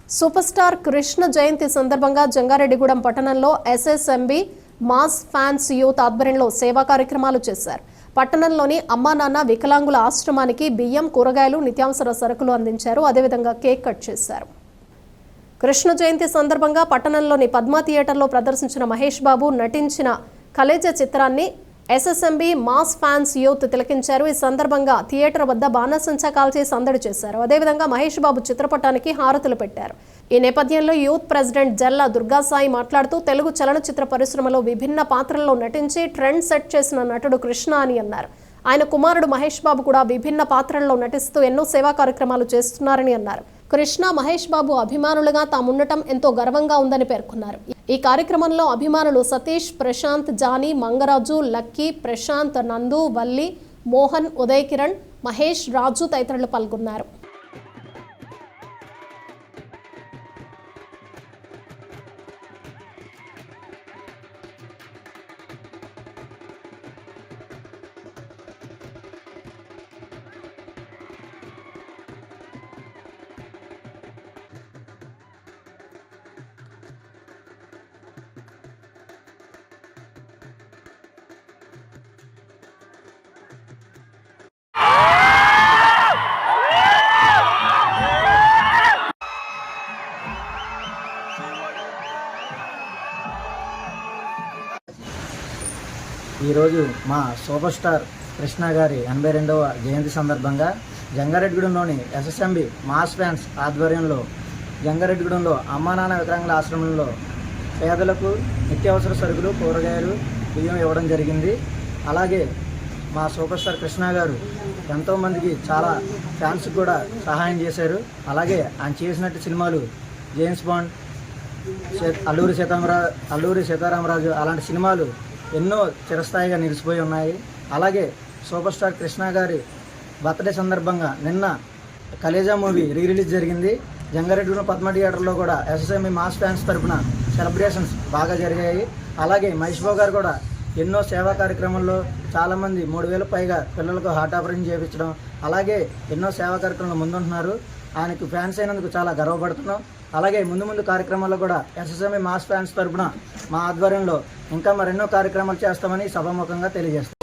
Super star Krishna జయంతి సందర్భంగా జంగారెడ్డిగూడెం పట్టణంలో SSMB mass fans youth ఆధ్వర్యంలో సేవా కార్యక్రమాలు చేశారు. పట్టణంలోని అమ్మా నాన్న వికలాంగుల ఆశ్రమానికి బియ్యం, కూరగాయలు, నిత్యావసర సరుకులు అందించారు. అదేవిధంగా కేక్ కట్ చేశారు. కృష్ణ జయంతి సందర్భంగా పట్టణంలోని పద్మా థియేటర్లో ప్రదర్శించిన మహేష్ బాబు నటించిన కలేజ చిత్రాన్ని ఎస్ఎస్ఎంబి మాస్ ఫ్యాన్స్ యూత్ తిలకించారు. ఈ సందర్భంగా థియేటర్ వద్ద బాణసంచా కాల్చి సందడి చేశారు. అదేవిధంగా మహేష్ బాబు చిత్రపటానికి హారతులు పెట్టారు. ఈ నేపథ్యంలో యూత్ ప్రెసిడెంట్ జల్లా దుర్గాసాయి మాట్లాడుతూ తెలుగు చలనచిత్ర పరిశ్రమలో విభిన్న పాత్రల్లో నటించి ట్రెండ్ సెట్ చేసిన నటుడు కృష్ణ అని అన్నారు. ఆయన కుమారుడు మహేష్ బాబు కూడా విభిన్న పాత్రల్లో నటిస్తూ ఎన్నో సేవా కార్యక్రమాలు చేస్తున్నారని అన్నారు. కృష్ణ, మహేష్ బాబు అభిమానులుగా తాముండటం ఎంతో గర్వంగా ఉందని పేర్కొన్నారు. ఈ కార్యక్రమంలో అభిమానులు సతీష్, ప్రశాంత్, జానీ, మంగరాజు, లక్కీ, ప్రశాంత్, నందు, వల్లి, మోహన్, ఉదయ్ కిరణ్, మహేష్, రాజు తదితరులు పాల్గొన్నారు. ఈరోజు మా సూపర్ స్టార్ కృష్ణ గారి 82వ జయంతి సందర్భంగా జంగారెడ్డిగూడెంలోని ఎస్ఎస్ఎంబి మాస్ ఫ్యాన్స్ ఆధ్వర్యంలో జంగారెడ్డిగూడెంలో అమ్మా నాన్న వికలాంగుల ఆశ్రమంలో పేదలకు నిత్యావసర సరుకులు, కూరగాయలు, బియ్యం ఇవ్వడం జరిగింది. అలాగే మా సూపర్ స్టార్ కృష్ణ గారు ఎంతోమందికి చాలా ఫ్యాన్స్కి కూడా సహాయం చేశారు. అలాగే ఆయన చేసినట్టు సినిమాలు జేమ్స్ బాండ్, అల్లూరి సీతారామరాజు అలాంటి సినిమాలు ఎన్నో చిరస్థాయిగా నిలిచిపోయి ఉన్నాయి. అలాగే సూపర్ స్టార్ కృష్ణ గారి బర్త్డే సందర్భంగా నిన్న కలేజా మూవీ రిలీజ్ జరిగింది. జంగారెడ్డిగూడెం పద్మా థియేటర్లో కూడా ఎస్ఎస్ఎంబి మాస్ ఫ్యాన్స్ తరఫున సెలబ్రేషన్స్ బాగా జరిగాయి. అలాగే మహేష్ బాబు గారు కూడా ఎన్నో సేవా కార్యక్రమాల్లో చాలామంది 3000 పైగా పిల్లలకు హార్ట్ ఆపరేషన్ చేయించడం, అలాగే ఎన్నో సేవా కార్యక్రమాలు ముందుంటున్నారు. ఆయనకు ఫ్యాన్స్ అయినందుకు చాలా గర్వపడుతున్నాం. అలాగే ముందు కార్యక్రమాల్లో కూడా ఎస్ఎస్ఎంబి మాస్ ఫ్యాన్స్ తరఫున మా ఆధ్వర్యంలో ఇంకా మరెన్నో కార్యక్రమాలు చేస్తామని సభాముఖంగా తెలియజేస్తాం.